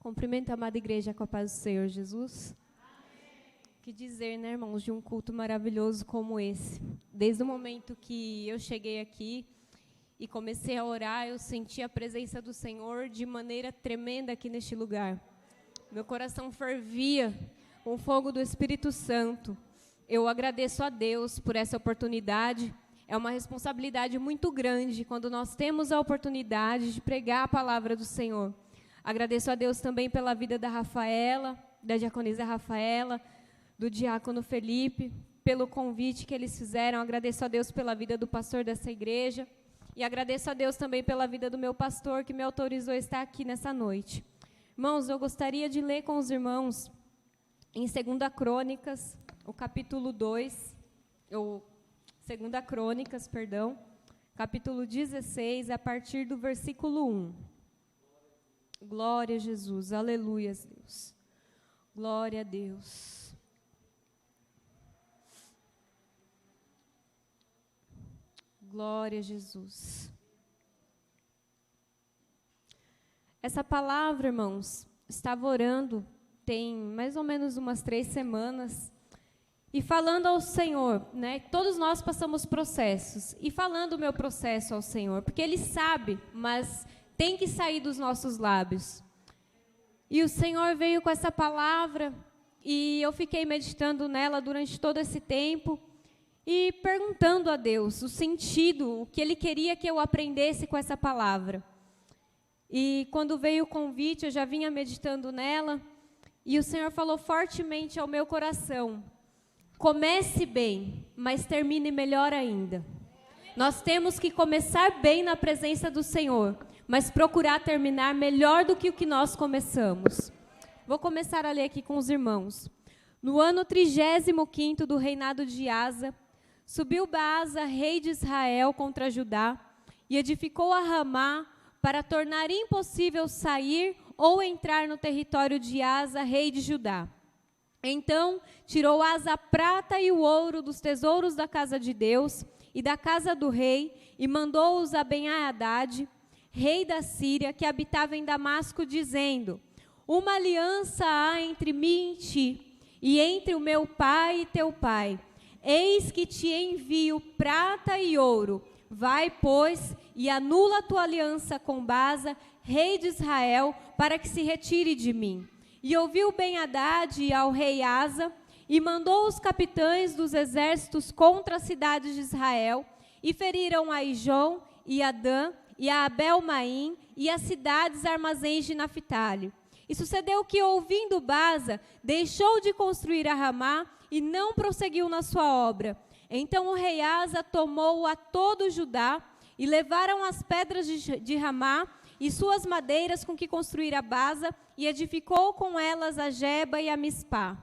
Cumprimento a amada igreja com a paz do Senhor Jesus. Que dizer, né, irmãos, de um culto maravilhoso como esse. Desde o momento que eu cheguei aqui e comecei a orar, eu senti a presença do Senhor de maneira tremenda aqui neste lugar. Meu coração fervia com o fogo do Espírito Santo. Eu agradeço a Deus por essa oportunidade. É uma responsabilidade muito grande quando nós temos a oportunidade de pregar a palavra do Senhor. Agradeço a Deus também pela vida da Rafaela, da diaconisa Rafaela, do diácono Felipe, pelo convite que eles fizeram. Agradeço a Deus pela vida do pastor dessa igreja. E agradeço a Deus também pela vida do meu pastor, que me autorizou a estar aqui nessa noite. Irmãos, eu gostaria de ler com os irmãos em 2 Crônicas, o capítulo 2, ou 2 Crônicas, perdão, capítulo 16, a partir do versículo 1. Glória a Jesus, aleluia, Deus. Glória a Deus. Glória a Jesus. Essa palavra, irmãos, estava orando, tem mais ou menos umas 3 semanas, e falando ao Senhor, né? Todos nós passamos processos, e falando o meu processo ao Senhor, porque Ele sabe, mas tem que sair dos nossos lábios. E o Senhor veio com essa palavra, e eu fiquei meditando nela durante todo esse tempo, e perguntando a Deus o sentido, o que Ele queria que eu aprendesse com essa palavra. E quando veio o convite, eu já vinha meditando nela, e o Senhor falou fortemente ao meu coração: comece bem, mas termine melhor ainda. Nós temos que começar bem na presença do Senhor, mas procurar terminar melhor do que o que nós começamos. Vou começar a ler aqui com os irmãos. No ano 35º do reinado de Asa, subiu Baasa, rei de Israel, contra Judá, e edificou a Ramá para tornar impossível sair ou entrar no território de Asa, rei de Judá. Então tirou Asa a prata e o ouro dos tesouros da casa de Deus e da casa do rei, e mandou-os a Ben-Hadad, rei da Síria, que habitava em Damasco, dizendo: uma aliança há entre mim e ti, e entre o meu pai e teu pai. Eis que te envio prata e ouro. Vai, pois, e anula a tua aliança com Baasa, rei de Israel, para que se retire de mim. E ouviu Ben-Hadad ao rei Asa, e mandou os capitães dos exércitos contra as cidades de Israel, e feriram a Ijon e a Dan, e a Abel-Maim, e as cidades armazéns de Naphtali. E sucedeu que, ouvindo Baasa, deixou de construir a Ramá, e não prosseguiu na sua obra. Então o rei Asa tomou a todo Judá, e levaram as pedras de Ramá, e suas madeiras com que construíra Baasa, e edificou com elas a Geba e a Mispá.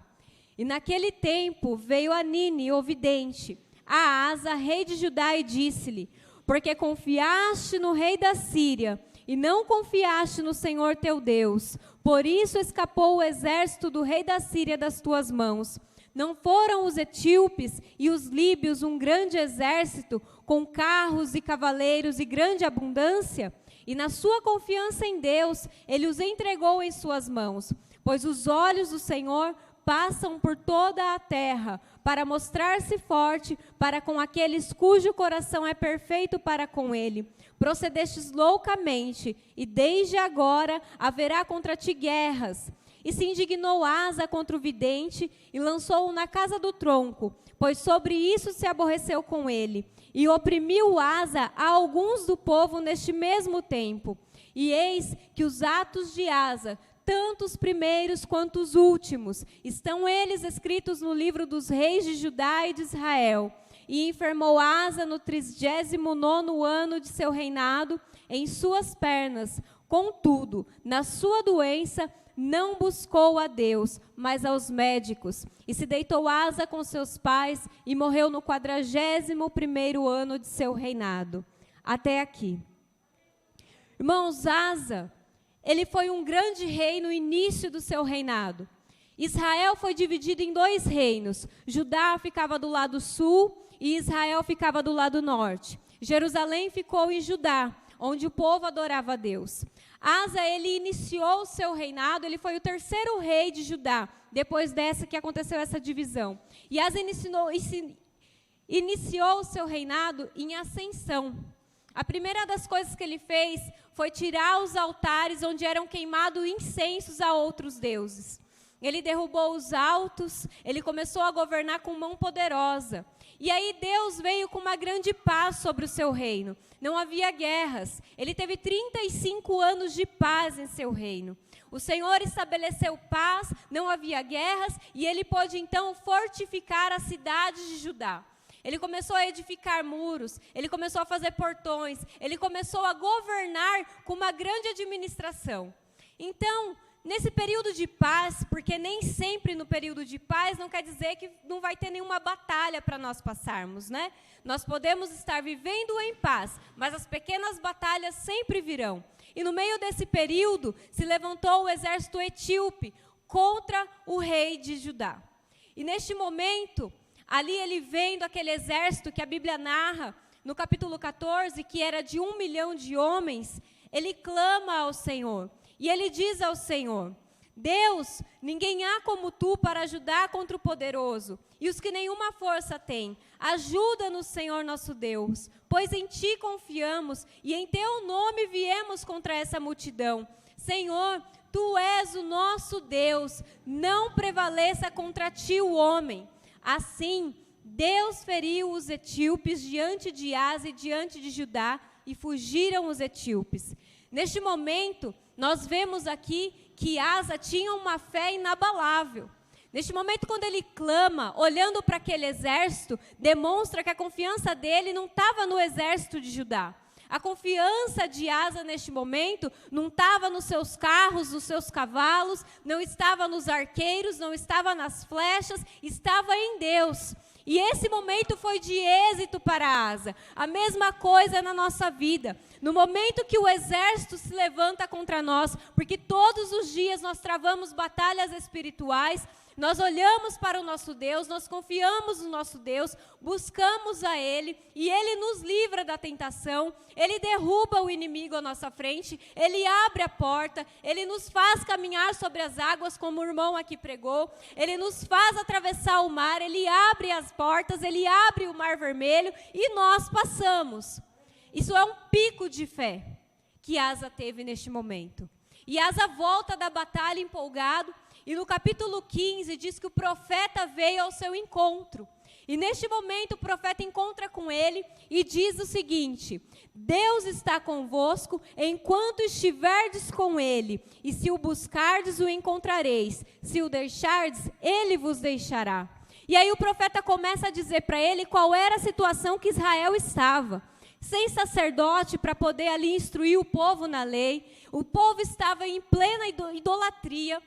E naquele tempo veio Anine, o vidente, a Asa, rei de Judá, e disse-lhe: porque confiaste no rei da Síria, e não confiaste no Senhor teu Deus, por isso escapou o exército do rei da Síria das tuas mãos. Não foram os etíopes e os líbios um grande exército, com carros e cavaleiros e grande abundância? E na sua confiança em Deus, ele os entregou em suas mãos. Pois os olhos do Senhor passam por toda a terra, para mostrar-se forte para com aqueles cujo coração é perfeito para com ele. Procedestes loucamente, e desde agora haverá contra ti guerras. E se indignou Asa contra o vidente, e lançou-o na casa do tronco, pois sobre isso se aborreceu com ele. E oprimiu Asa a alguns do povo neste mesmo tempo. E eis que os atos de Asa, tanto os primeiros quanto os últimos, estão eles escritos no livro dos reis de Judá e de Israel. E enfermou Asa no 39º ano de seu reinado em suas pernas. Contudo, na sua doença, não buscou a Deus, mas aos médicos. E se deitou Asa com seus pais e morreu no 41º ano de seu reinado. Até aqui. Irmãos, Asa, ele foi um grande rei no início do seu reinado. Israel foi dividido em 2 reinos. Judá ficava do lado sul e Israel ficava do lado norte. Jerusalém ficou em Judá, onde o povo adorava a Deus. Asa, ele iniciou o seu reinado, ele foi o terceiro rei de Judá, depois dessa que aconteceu essa divisão. E Asa iniciou o seu reinado em ascensão. A primeira das coisas que ele fez foi tirar os altares onde eram queimados incensos a outros deuses. Ele derrubou os altos, ele começou a governar com mão poderosa. E aí Deus veio com uma grande paz sobre o seu reino. Não havia guerras. Ele teve 35 anos de paz em seu reino. O Senhor estabeleceu paz, não havia guerras, e ele pôde então fortificar a cidade de Judá. Ele começou a edificar muros, ele começou a fazer portões, ele começou a governar com uma grande administração. Então, nesse período de paz, porque nem sempre no período de paz não quer dizer que não vai ter nenhuma batalha para nós passarmos, né? Nós podemos estar vivendo em paz, mas as pequenas batalhas sempre virão. E no meio desse período se levantou o exército etíope contra o rei de Judá. E neste momento, ali ele vendo aquele exército que a Bíblia narra, no capítulo 14, que era de 1 milhão de homens, ele clama ao Senhor. E ele diz ao Senhor: Deus, ninguém há como tu para ajudar contra o poderoso, e os que nenhuma força têm. Ajuda-nos, Senhor nosso Deus, pois em ti confiamos, e em teu nome viemos contra essa multidão. Senhor, tu és o nosso Deus, não prevaleça contra ti o homem. Assim, Deus feriu os etíopes diante de Asa e diante de Judá, e fugiram os etíopes. Neste momento, nós vemos aqui que Asa tinha uma fé inabalável. Neste momento, quando ele clama, olhando para aquele exército, demonstra que a confiança dele não estava no exército de Judá. A confiança de Asa neste momento não estava nos seus carros, nos seus cavalos, não estava nos arqueiros, não estava nas flechas, estava em Deus. E esse momento foi de êxito para Asa. A mesma coisa na nossa vida. No momento que o exército se levanta contra nós, porque todos os dias nós travamos batalhas espirituais, nós olhamos para o nosso Deus, nós confiamos no nosso Deus, buscamos a Ele, e Ele nos livra da tentação, Ele derruba o inimigo à nossa frente, Ele abre a porta, Ele nos faz caminhar sobre as águas, como o irmão aqui pregou, Ele nos faz atravessar o mar, Ele abre as portas, Ele abre o mar vermelho, e nós passamos. Isso é um pico de fé que Asa teve neste momento. E Asa volta da batalha empolgado, e no capítulo 15 diz que o profeta veio ao seu encontro. E neste momento o profeta encontra com ele e diz o seguinte: Deus está convosco enquanto estiverdes com ele, e se o buscardes o encontrareis, se o deixardes, ele vos deixará. E aí o profeta começa a dizer para ele qual era a situação que Israel estava. Sem sacerdote para poder ali instruir o povo na lei, o povo estava em plena idolatria,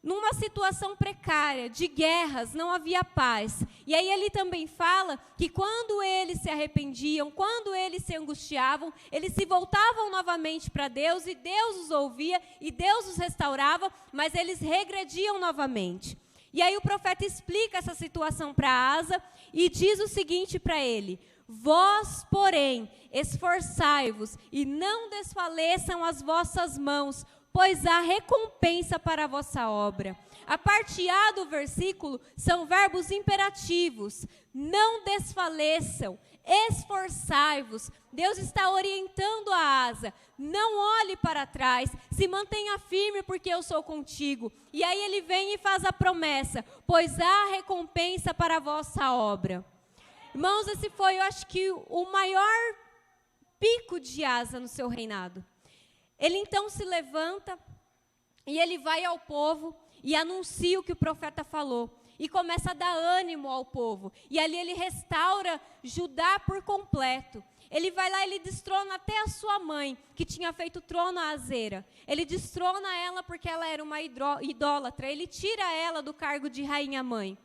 numa situação precária, de guerras, não havia paz. E aí ele também fala que quando eles se arrependiam, quando eles se angustiavam, eles se voltavam novamente para Deus, e Deus os ouvia, e Deus os restaurava, mas eles regrediam novamente. E aí o profeta explica essa situação para Asa, e diz o seguinte para ele: vós, porém, esforçai-vos, e não desfaleçam as vossas mãos, pois há recompensa para a vossa obra. A parte A do versículo são verbos imperativos. Não desfaleçam, esforçai-vos. Deus está orientando a Asa. Não olhe para trás, se mantenha firme porque eu sou contigo. E aí ele vem e faz a promessa, pois há recompensa para a vossa obra. Irmãos, esse foi, eu acho que, o maior pico de Asa no seu reinado. Ele então se levanta e ele vai ao povo e anuncia o que o profeta falou. E começa a dar ânimo ao povo. E ali ele restaura Judá por completo. Ele vai lá, ele destrona até a sua mãe, que tinha feito trono a Azera. Ele destrona ela porque ela era uma idólatra. Ele tira ela do cargo de rainha-mãe.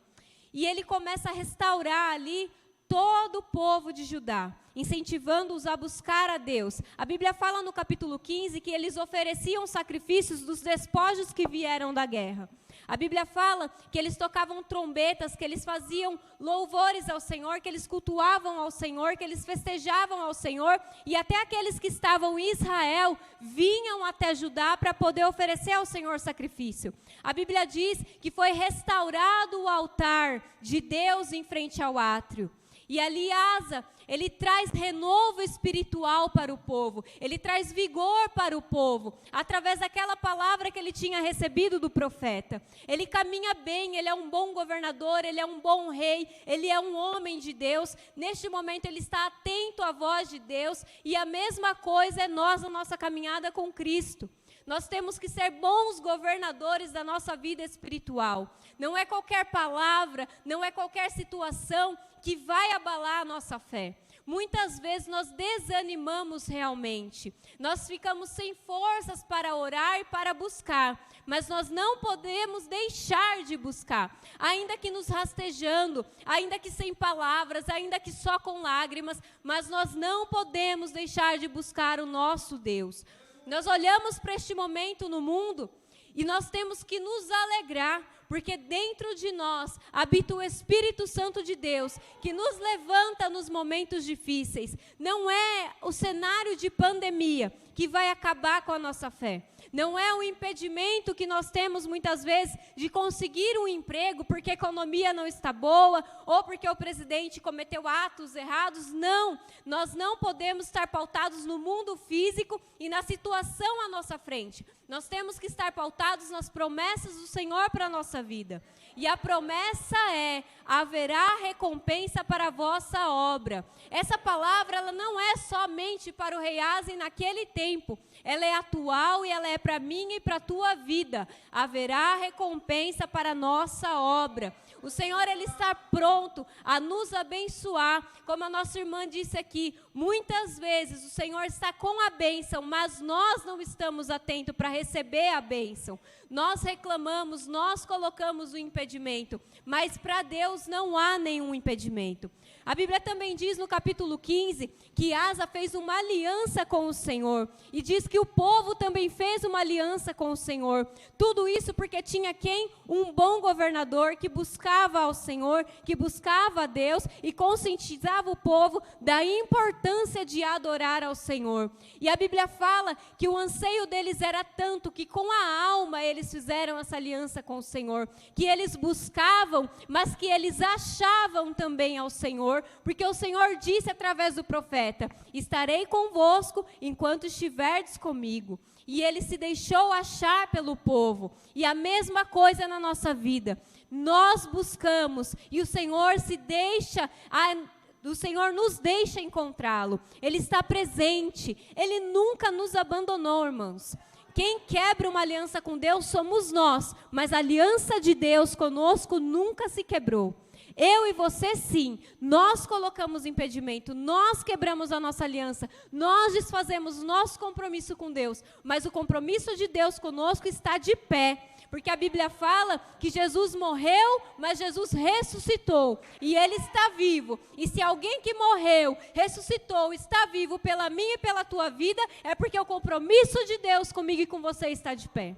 E ele começa a restaurar ali todo o povo de Judá, incentivando-os a buscar a Deus. A Bíblia fala no capítulo 15 que eles ofereciam sacrifícios dos despojos que vieram da guerra. A Bíblia fala que eles tocavam trombetas, que eles faziam louvores ao Senhor, que eles cultuavam ao Senhor, que eles festejavam ao Senhor, e até aqueles que estavam em Israel vinham até Judá para poder oferecer ao Senhor sacrifício. A Bíblia diz que foi restaurado o altar de Deus em frente ao átrio. E ali Asa, ele traz renovo espiritual para o povo, ele traz vigor para o povo, através daquela palavra que ele tinha recebido do profeta. Ele caminha bem, ele é um bom governador, ele é um bom rei, ele é um homem de Deus. Neste momento ele está atento à voz de Deus, e a mesma coisa é nós na nossa caminhada com Cristo. Nós temos que ser bons governadores da nossa vida espiritual. Não é qualquer palavra, não é qualquer situação que vai abalar a nossa fé. Muitas vezes nós desanimamos realmente. Nós ficamos sem forças para orar e para buscar. Mas nós não podemos deixar de buscar. Ainda que nos rastejando, ainda que sem palavras, ainda que só com lágrimas. Mas nós não podemos deixar de buscar o nosso Deus. Nós olhamos para este momento no mundo e nós temos que nos alegrar, porque dentro de nós habita o Espírito Santo de Deus, que nos levanta nos momentos difíceis. Não é o cenário de pandemia que vai acabar com a nossa fé. Não é um impedimento que nós temos muitas vezes de conseguir um emprego porque a economia não está boa ou porque o presidente cometeu atos errados. Não, nós não podemos estar pautados no mundo físico e na situação à nossa frente. Nós temos que estar pautados nas promessas do Senhor para a nossa vida. E a promessa é: haverá recompensa para a vossa obra. Essa palavra, ela não é somente para o rei Asa naquele tempo. Ela é atual e ela é para mim e para a tua vida. Haverá recompensa para a nossa obra. O Senhor, Ele está pronto a nos abençoar. Como a nossa irmã disse aqui, muitas vezes o Senhor está com a bênção, mas nós não estamos atentos para receber a bênção. Nós reclamamos, nós colocamos o impedimento, mas para Deus não há nenhum impedimento. A Bíblia também diz no capítulo 15 que Asa fez uma aliança com o Senhor, e diz que o povo também fez uma aliança com o Senhor. Tudo isso porque tinha quem? Um bom governador que buscava ao Senhor, que buscava a Deus e conscientizava o povo da importância de adorar ao Senhor. E a Bíblia fala que o anseio deles era tanto que com a alma eles fizeram essa aliança com o Senhor, que eles buscavam, mas que eles achavam também ao Senhor, porque o Senhor disse através do profeta: estarei convosco enquanto estiverdes comigo. E ele se deixou achar pelo povo. E a mesma coisa na nossa vida. Nós buscamos e o Senhor nos deixa encontrá-lo. Ele está presente. Ele nunca nos abandonou, irmãos. Quem quebra uma aliança com Deus somos nós, mas a aliança de Deus conosco nunca se quebrou. Eu e você, sim, nós colocamos impedimento, nós quebramos a nossa aliança, nós desfazemos o nosso compromisso com Deus, mas o compromisso de Deus conosco está de pé, porque a Bíblia fala que Jesus morreu, mas Jesus ressuscitou, e Ele está vivo. E se alguém que morreu, ressuscitou, está vivo pela minha e pela tua vida, é porque o compromisso de Deus comigo e com você está de pé.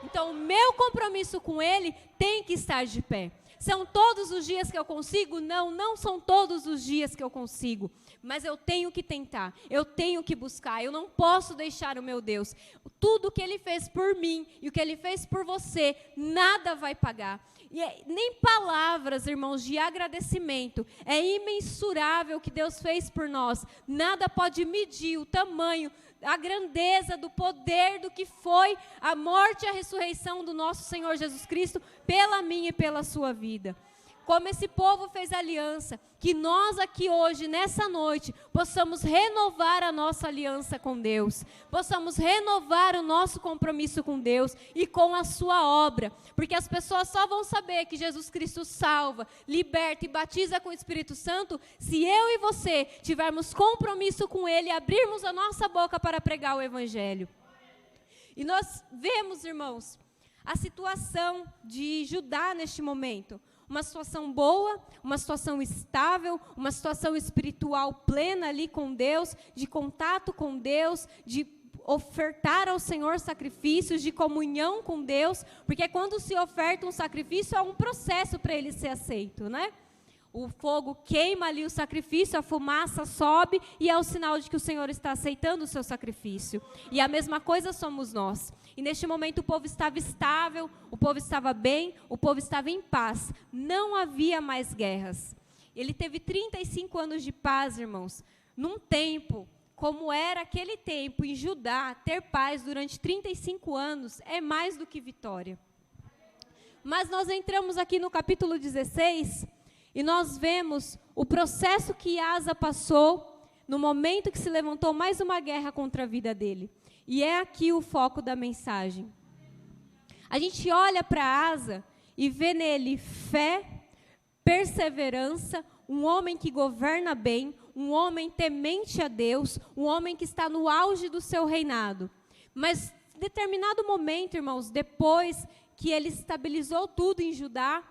Então, o meu compromisso com Ele tem que estar de pé. São todos os dias que eu consigo? Não, não são todos os dias que eu consigo. Mas eu tenho que tentar, eu tenho que buscar, eu não posso deixar o meu Deus. Tudo que Ele fez por mim e o que Ele fez por você, nada vai pagar. E nem palavras, irmãos, de agradecimento. É imensurável o que Deus fez por nós. Nada pode medir o tamanho, a grandeza do poder do que foi a morte e a ressurreição do nosso Senhor Jesus Cristo pela minha e pela sua vida. Como esse povo fez aliança, que nós aqui hoje, nessa noite, possamos renovar a nossa aliança com Deus, possamos renovar o nosso compromisso com Deus e com a sua obra, porque as pessoas só vão saber que Jesus Cristo salva, liberta e batiza com o Espírito Santo se eu e você tivermos compromisso com Ele e abrirmos a nossa boca para pregar o Evangelho. E nós vemos, irmãos, a situação de Judá neste momento, uma situação boa, uma situação estável, uma situação espiritual plena ali com Deus, de contato com Deus, de ofertar ao Senhor sacrifícios, de comunhão com Deus, porque quando se oferta um sacrifício, há um processo para ele ser aceito, né? O fogo queima ali o sacrifício, a fumaça sobe, e é o sinal de que o Senhor está aceitando o seu sacrifício. E a mesma coisa somos nós. E neste momento o povo estava estável, o povo estava bem, o povo estava em paz. Não havia mais guerras. Ele teve 35 anos de paz, irmãos, num tempo, como era aquele tempo em Judá, ter paz durante 35 anos é mais do que vitória. Mas nós entramos aqui no capítulo 16... e nós vemos o processo que Asa passou no momento que se levantou mais uma guerra contra a vida dele. E é aqui o foco da mensagem. A gente olha para Asa e vê nele fé, perseverança, um homem que governa bem, um homem temente a Deus, um homem que está no auge do seu reinado. Mas, em determinado momento, irmãos, depois que ele estabilizou tudo em Judá,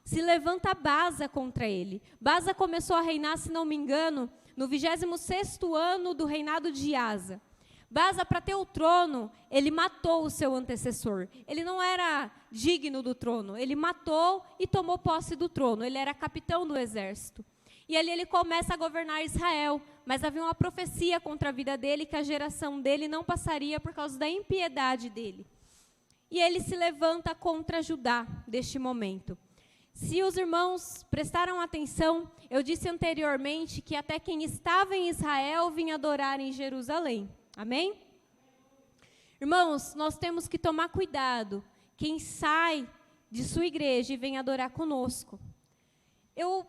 se levanta Baasa contra ele. Baasa começou a reinar, se não me engano, no 26º ano do reinado de Asa. Baasa, para ter o trono, ele matou o seu antecessor. Ele não era digno do trono, ele matou e tomou posse do trono. Ele era capitão do exército. E ali ele começa a governar Israel, mas havia uma profecia contra a vida dele, que a geração dele não passaria por causa da impiedade dele. E ele se levanta contra Judá, neste momento. Se os irmãos prestaram atenção, eu disse anteriormente que até quem estava em Israel vinha adorar em Jerusalém. Amém? Irmãos, nós temos que tomar cuidado. Quem sai de sua igreja e vem adorar conosco. Eu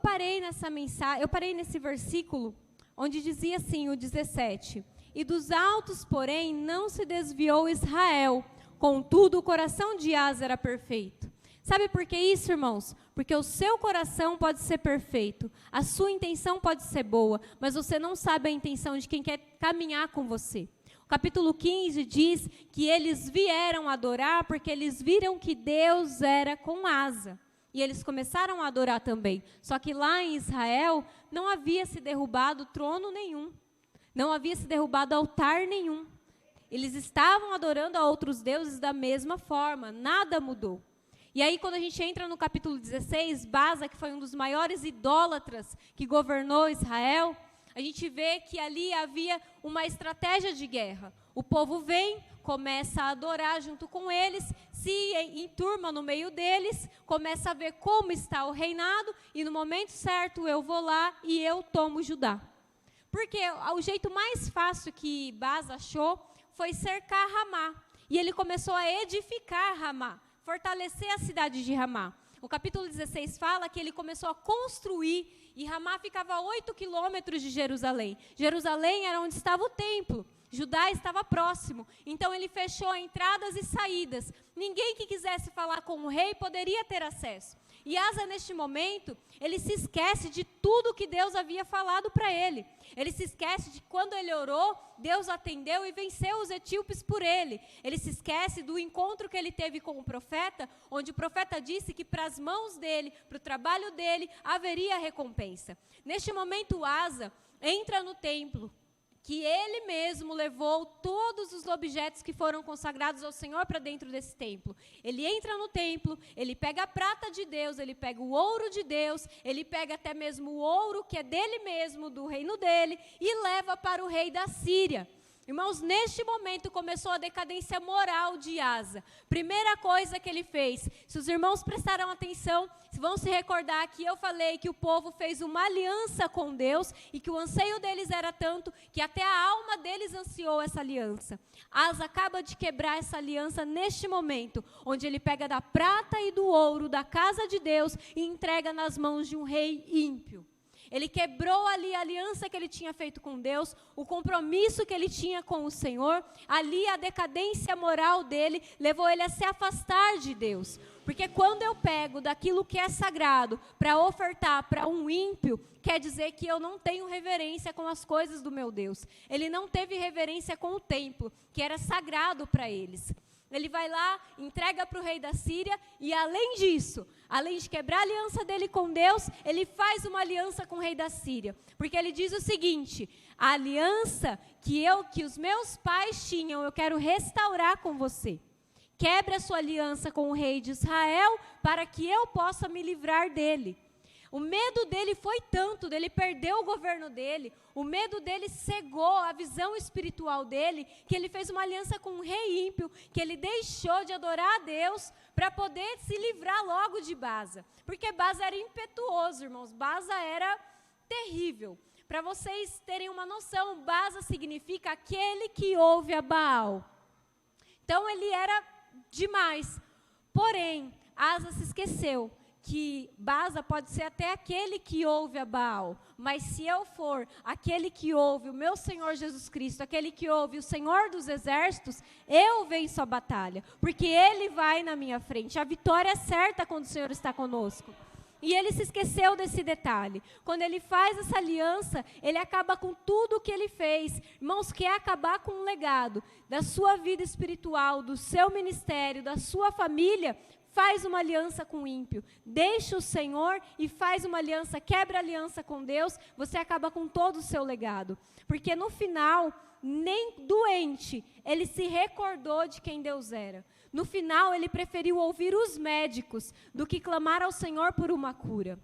parei nessa mensagem, eu parei nesse versículo, onde dizia assim, o 17. E dos altos, porém, não se desviou Israel, contudo o coração de Asa era perfeito. Sabe por que isso, irmãos? Porque o seu coração pode ser perfeito, a sua intenção pode ser boa, mas você não sabe a intenção de quem quer caminhar com você. O capítulo 15 diz que eles vieram adorar porque eles viram que Deus era com Asa. E eles começaram a adorar também. Só que lá em Israel não havia se derrubado trono nenhum, não havia se derrubado altar nenhum. Eles estavam adorando a outros deuses da mesma forma, nada mudou. E aí, quando a gente entra no capítulo 16, Baasa, que foi um dos maiores idólatras que governou Israel, a gente vê que ali havia uma estratégia de guerra. O povo vem, começa a adorar junto com eles, se enturma no meio deles, começa a ver como está o reinado, e no momento certo eu vou lá e eu tomo Judá. Porque o jeito mais fácil que Baasa achou foi cercar Ramá. E ele começou a edificar Ramá, fortalecer a cidade de Ramá. O capítulo 16 fala que ele começou a construir, e Ramá ficava a 8 quilômetros de Jerusalém. Jerusalém era onde estava o templo, Judá estava próximo, então ele fechou entradas e saídas. Ninguém que quisesse falar com o rei poderia ter acesso. E Asa, neste momento, ele se esquece de tudo que Deus havia falado para ele. Ele se esquece de que quando ele orou, Deus atendeu e venceu os etíopes por ele. Ele se esquece do encontro que ele teve com o profeta, onde o profeta disse que para as mãos dele, para o trabalho dele, haveria recompensa. Neste momento, Asa entra no templo, que ele mesmo levou todos os objetos que foram consagrados ao Senhor para dentro desse templo. Ele entra no templo, ele pega a prata de Deus, ele pega o ouro de Deus, ele pega até mesmo o ouro que é dele mesmo, do reino dele, e leva para o rei da Síria. Irmãos, neste momento começou a decadência moral de Asa. Primeira coisa que ele fez, se os irmãos prestaram atenção, vão se recordar que eu falei que o povo fez uma aliança com Deus e que o anseio deles era tanto que até a alma deles ansiou essa aliança. Asa acaba de quebrar essa aliança neste momento, onde ele pega da prata e do ouro da casa de Deus e entrega nas mãos de um rei ímpio. Ele quebrou ali a aliança que ele tinha feito com Deus, o compromisso que ele tinha com o Senhor. Ali a decadência moral dele levou ele a se afastar de Deus. Porque quando eu pego daquilo que é sagrado para ofertar para um ímpio, quer dizer que eu não tenho reverência com as coisas do meu Deus. Ele não teve reverência com o templo, que era sagrado para eles. Ele vai lá, entrega para o rei da Síria e além disso, além de quebrar a aliança dele com Deus, ele faz uma aliança com o rei da Síria. Porque ele diz o seguinte: a aliança que os meus pais tinham, eu quero restaurar com você. Quebre a sua aliança com o rei de Israel para que eu possa me livrar dele. O medo dele foi tanto, dele perder o governo dele, o medo dele cegou a visão espiritual dele, que ele fez uma aliança com um rei ímpio, que ele deixou de adorar a Deus para poder se livrar logo de Baasa. Porque Baasa era impetuoso, irmãos, Baasa era terrível. Para vocês terem uma noção, Baasa significa aquele que ouve a Baal. Então ele era demais. Porém, Asa se esqueceu que Baasa pode ser até aquele que ouve a Baal, mas se eu for aquele que ouve o meu Senhor Jesus Cristo, aquele que ouve o Senhor dos Exércitos, eu venço a batalha, porque Ele vai na minha frente. A vitória é certa quando o Senhor está conosco. E ele se esqueceu desse detalhe. Quando ele faz essa aliança, ele acaba com tudo o que ele fez. Irmãos, quer acabar com um legado da sua vida espiritual, do seu ministério, da sua família, faz uma aliança com o ímpio, deixa o Senhor e faz uma aliança, quebra a aliança com Deus, você acaba com todo o seu legado. Porque no final, nem doente, ele se recordou de quem Deus era. No final, ele preferiu ouvir os médicos do que clamar ao Senhor por uma cura.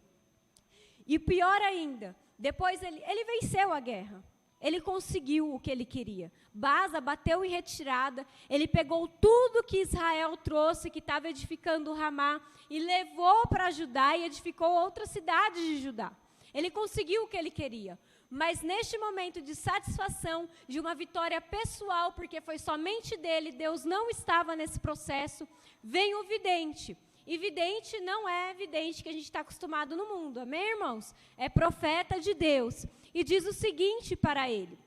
E pior ainda, depois ele venceu a guerra. Ele conseguiu o que ele queria. Baasa bateu em retirada, ele pegou tudo que Israel trouxe, que estava edificando Ramá, e levou para Judá e edificou outras cidades de Judá. Ele conseguiu o que ele queria. Mas neste momento de satisfação, de uma vitória pessoal, porque foi somente dele, Deus não estava nesse processo, vem o vidente. E vidente não é vidente que a gente está acostumado no mundo, amém, irmãos? É profeta de Deus. E diz o seguinte para ele: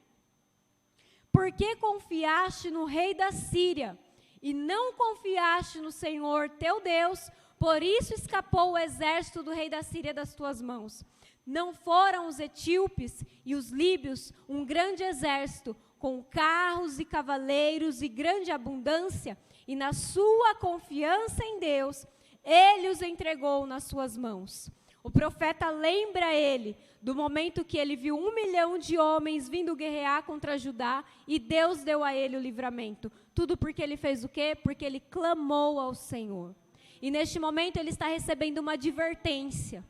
por que confiaste no rei da Síria e não confiaste no Senhor teu Deus? Por isso escapou o exército do rei da Síria das tuas mãos. Não foram os etíopes e os líbios um grande exército, com carros e cavaleiros e grande abundância? E na sua confiança em Deus, ele os entregou nas suas mãos. O profeta lembra ele do momento que ele viu 1 milhão de homens vindo guerrear contra Judá e Deus deu a ele o livramento. Tudo porque ele fez o quê? Porque ele clamou ao Senhor. E neste momento ele está recebendo uma advertência.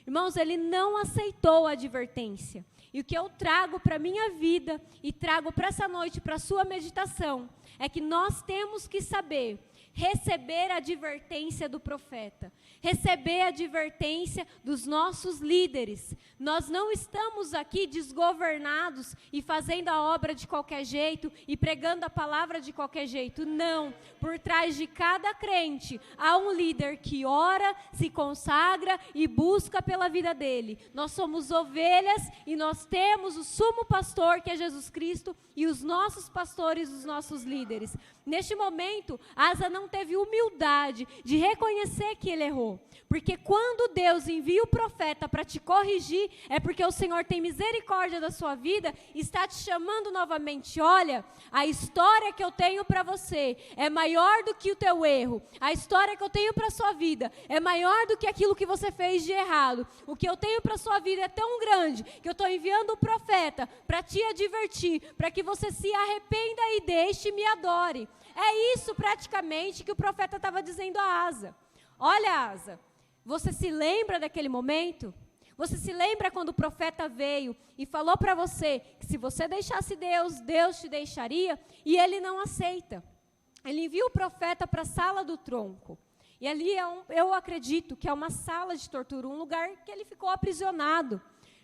Irmãos, ele não aceitou a advertência. E o que eu trago para a minha vida e trago para essa noite, para a sua meditação, é que nós temos que saber receber a advertência do profeta, receber a advertência dos nossos líderes. Nós não estamos aqui desgovernados e fazendo a obra de qualquer jeito e pregando a palavra de qualquer jeito. Não, por trás de cada crente há um líder que ora, se consagra e busca pela vida dele. Nós somos ovelhas e nós temos o sumo pastor, que é Jesus Cristo, e os nossos pastores, os nossos líderes. Neste momento, Asa não teve humildade de reconhecer que ele errou. Porque quando Deus envia o profeta para te corrigir, é porque o Senhor tem misericórdia da sua vida e está te chamando novamente. Olha, a história que eu tenho para você é maior do que o teu erro. A história que eu tenho para a sua vida é maior do que aquilo que você fez de errado. O que eu tenho para a sua vida é tão grande que eu estou enviando o profeta para te advertir, para que você se arrependa e deixe e me adore. É isso praticamente que o profeta estava dizendo a Asa. Olha, Asa, você se lembra daquele momento? Você se lembra quando o profeta veio e falou para você que se você deixasse Deus, Deus te deixaria? E ele não aceita. Ele envia o profeta para a sala do tronco. E ali eu acredito que é uma sala de tortura, um lugar que ele ficou aprisionado.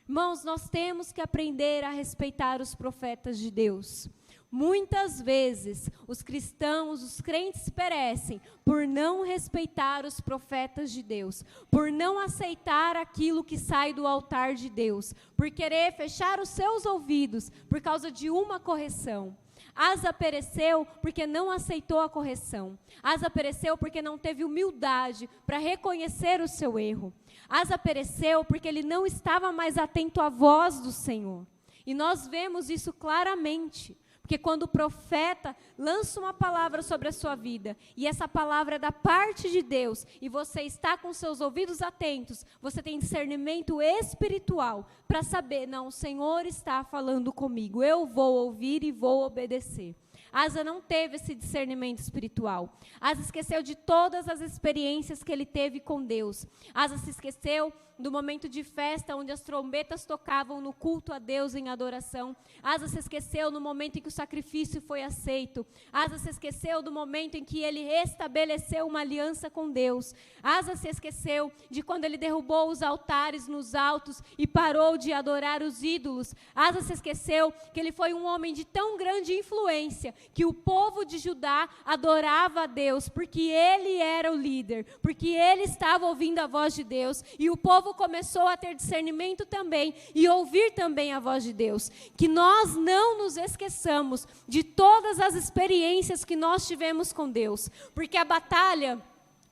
Irmãos, nós temos que aprender a respeitar os profetas de Deus. Muitas vezes, os cristãos, os crentes perecem por não respeitar os profetas de Deus, por não aceitar aquilo que sai do altar de Deus, por querer fechar os seus ouvidos por causa de uma correção. Asa pereceu porque não aceitou a correção. Asa pereceu porque não teve humildade para reconhecer o seu erro. Asa pereceu porque ele não estava mais atento à voz do Senhor. E nós vemos isso claramente. Porque quando o profeta lança uma palavra sobre a sua vida, e essa palavra é da parte de Deus, e você está com seus ouvidos atentos, você tem discernimento espiritual para saber, não, o Senhor está falando comigo, eu vou ouvir e vou obedecer. Asa não teve esse discernimento espiritual. Asa esqueceu de todas as experiências que ele teve com Deus. Asa se esqueceu do momento de festa onde as trombetas tocavam no culto a Deus em adoração. Asa se esqueceu no momento em que o sacrifício foi aceito. Asa se esqueceu do momento em que ele restabeleceu uma aliança com Deus. Asa se esqueceu de quando ele derrubou os altares nos altos e parou de adorar os ídolos. Asa se esqueceu que ele foi um homem de tão grande influência que o povo de Judá adorava a Deus, porque ele era o líder, porque ele estava ouvindo a voz de Deus, e o povo começou a ter discernimento também, e ouvir também a voz de Deus. Que nós não nos esqueçamos de todas as experiências que nós tivemos com Deus, porque a batalha,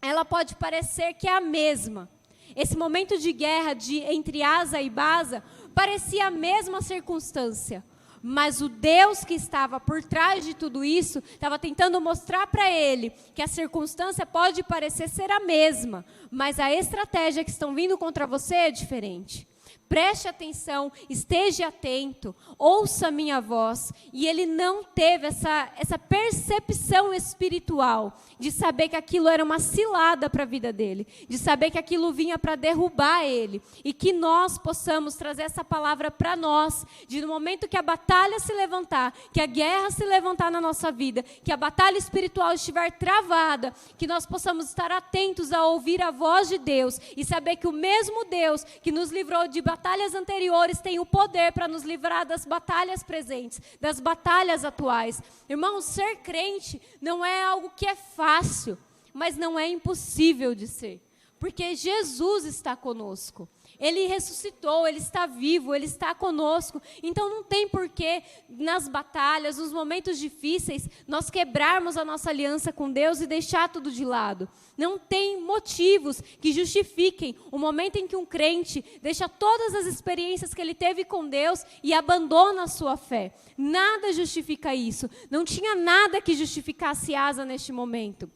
ela pode parecer que é a mesma. Esse momento de guerra entre Asa e Baasa, parecia a mesma circunstância. Mas o Deus que estava por trás de tudo isso, estava tentando mostrar para ele que a circunstância pode parecer ser a mesma, mas a estratégia que estão vindo contra você é diferente. Preste atenção, esteja atento, ouça a minha voz. E ele não teve essa percepção espiritual de saber que aquilo era uma cilada para a vida dele, de saber que aquilo vinha para derrubar ele. E que nós possamos trazer essa palavra para nós, de no momento que a batalha se levantar, que a guerra se levantar na nossa vida, que a batalha espiritual estiver travada, que nós possamos estar atentos a ouvir a voz de Deus e saber que o mesmo Deus que nos livrou de batalhas anteriores tem o poder para nos livrar das batalhas presentes, das batalhas atuais. Irmãos, ser crente não é algo que é fácil, mas não é impossível de ser, porque Jesus está conosco. Ele ressuscitou, Ele está vivo, Ele está conosco. Então não tem porquê, nas batalhas, nos momentos difíceis, nós quebrarmos a nossa aliança com Deus e deixar tudo de lado. Não tem motivos que justifiquem o momento em que um crente deixa todas as experiências que ele teve com Deus e abandona a sua fé. Nada justifica isso. Não tinha nada que justificasse Asa neste momento.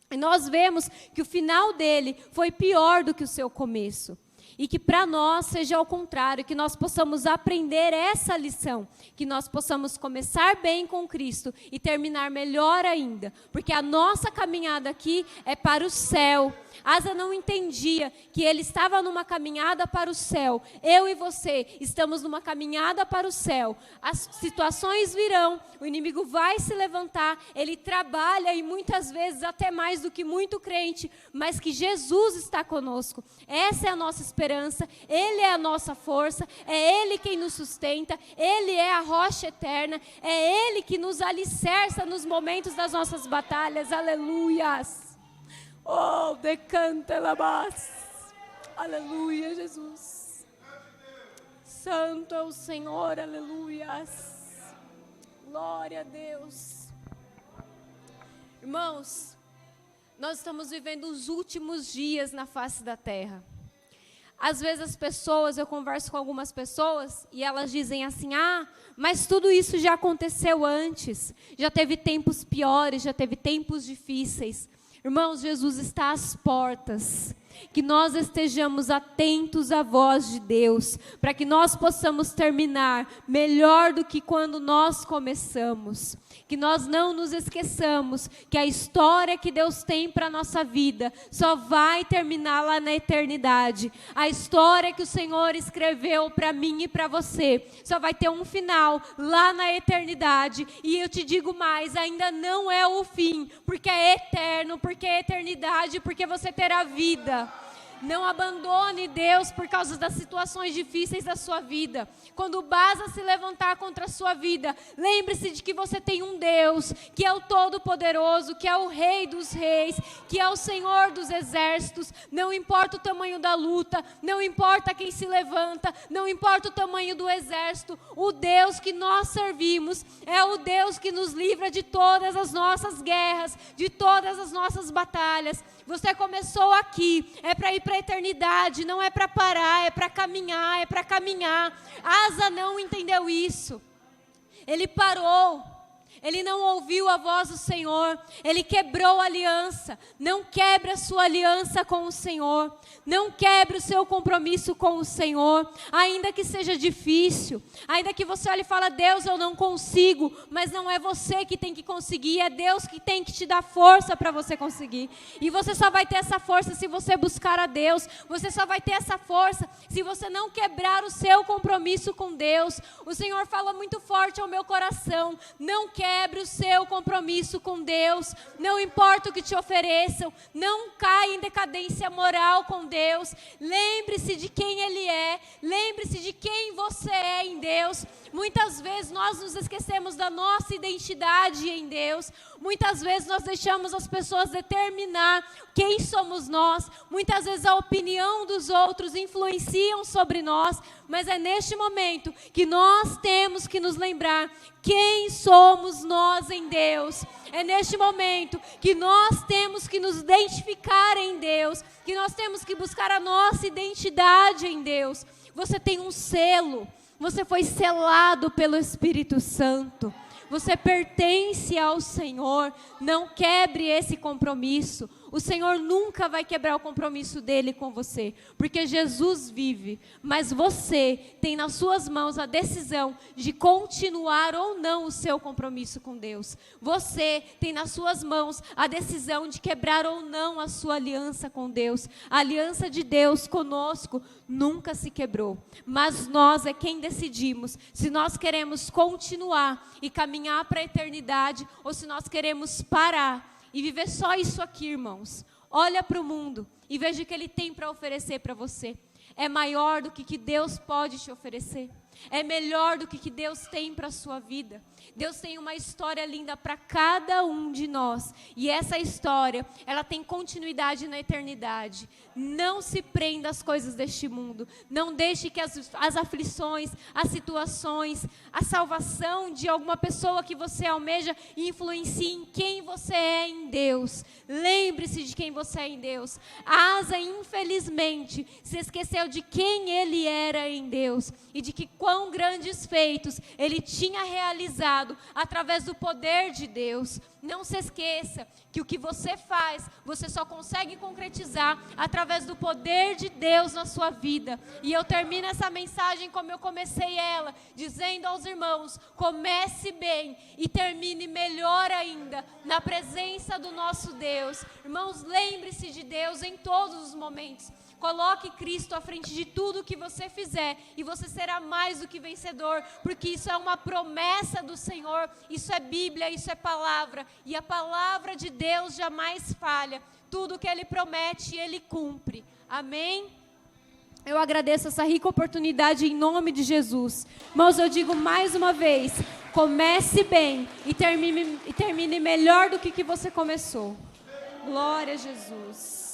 E nós vemos que o final dele foi pior do que o seu começo. E que para nós seja ao contrário, que nós possamos aprender essa lição, que nós possamos começar bem com Cristo e terminar melhor ainda, porque a nossa caminhada aqui é para o céu. Asa não entendia que ele estava numa caminhada para o céu. Eu e você estamos numa caminhada para o céu. As situações virão, o inimigo vai se levantar, ele trabalha e muitas vezes até mais do que muito crente, mas que Jesus está conosco. Essa é a nossa esperança, Ele é a nossa força, é Ele quem nos sustenta, Ele é a rocha eterna, é Ele que nos alicerça nos momentos das nossas batalhas. Aleluias! Oh, decanta labás. Aleluia, Jesus. Santo é o Senhor, aleluias. Glória a Deus. Irmãos, nós estamos vivendo os últimos dias na face da terra. Às vezes as pessoas, eu converso com algumas pessoas e elas dizem assim, mas tudo isso já aconteceu antes, já teve tempos piores, já teve tempos difíceis. Irmãos, Jesus está às portas. Que nós estejamos atentos à voz de Deus, para que nós possamos terminar melhor do que quando nós começamos. Que nós não nos esqueçamos que a história que Deus tem para a nossa vida só vai terminar lá na eternidade. A história que o Senhor escreveu para mim e para você só vai ter um final lá na eternidade. E eu te digo mais, ainda não é o fim, porque é eterno, porque é eternidade, porque você terá vida. Não abandone Deus por causa das situações difíceis da sua vida. Quando o Baasa se levantar contra a sua vida, lembre-se de que você tem um Deus, que é o Todo-Poderoso, que é o Rei dos Reis, que é o Senhor dos Exércitos. Não importa o tamanho da luta, não importa quem se levanta, não importa o tamanho do exército. O Deus que nós servimos é o Deus que nos livra de todas as nossas guerras, de todas as nossas batalhas. Você começou aqui, é para ir para a eternidade, não é para parar, é para caminhar, Asa não entendeu isso. Ele parou, ele não ouviu a voz do Senhor, ele quebrou a aliança. Não quebre a sua aliança com o Senhor, não quebre o seu compromisso com o Senhor, ainda que seja difícil, ainda que você olhe e fale, Deus, eu não consigo, mas não é você que tem que conseguir, é Deus que tem que te dar força para você conseguir. E você só vai ter essa força se você buscar a Deus, você só vai ter essa força se você não quebrar o seu compromisso com Deus. O Senhor fala muito forte ao meu coração, não quebre o seu compromisso com Deus, não importa o que te ofereçam, não caia em decadência moral com Deus, lembre-se de quem Ele é, lembre-se de quem você é em Deus. Muitas vezes nós nos esquecemos da nossa identidade em Deus, muitas vezes nós deixamos as pessoas determinar quem somos nós, muitas vezes a opinião dos outros influenciam sobre nós, mas é neste momento que nós temos que nos lembrar quem somos nós em Deus. É neste momento que nós temos que nos identificar em Deus, que nós temos que buscar a nossa identidade em Deus. Você tem um selo, você foi selado pelo Espírito Santo. Você pertence ao Senhor, não quebre esse compromisso. O Senhor nunca vai quebrar o compromisso dele com você, porque Jesus vive, mas você tem nas suas mãos a decisão de continuar ou não o seu compromisso com Deus. Você tem nas suas mãos a decisão de quebrar ou não a sua aliança com Deus. A aliança de Deus conosco nunca se quebrou, mas nós é quem decidimos se nós queremos continuar e caminhar para a eternidade ou se nós queremos parar e viver só isso aqui, irmãos. Olha para o mundo e veja o que Ele tem para oferecer para você. É maior do que Deus pode te oferecer. É melhor do que Deus tem para a sua vida. Deus tem uma história linda para cada um de nós. E essa história, ela tem continuidade na eternidade. Não se prenda às coisas deste mundo. Não deixe que as aflições, as situações, a salvação de alguma pessoa que você almeja influencie em quem você é em Deus. Lembre-se de quem você é em Deus. Asa, infelizmente, se esqueceu de quem ele era em Deus e de que quão grandes feitos ele tinha realizado através do poder de Deus. Não se esqueça que o que você faz, você só consegue concretizar através do poder de Deus na sua vida. E eu termino essa mensagem como eu comecei ela, dizendo aos irmãos, comece bem e termine melhor ainda, na presença do nosso Deus. Irmãos, lembre-se de Deus em todos os momentos. Coloque Cristo à frente de tudo que você fizer e você será mais do que vencedor, porque isso é uma promessa do Senhor, isso é Bíblia, isso é palavra, e a palavra de Deus jamais falha. Tudo que Ele promete, Ele cumpre. Amém? Eu agradeço essa rica oportunidade em nome de Jesus. Irmãos, eu digo mais uma vez, comece bem e termine melhor do que você começou. Glória a Jesus.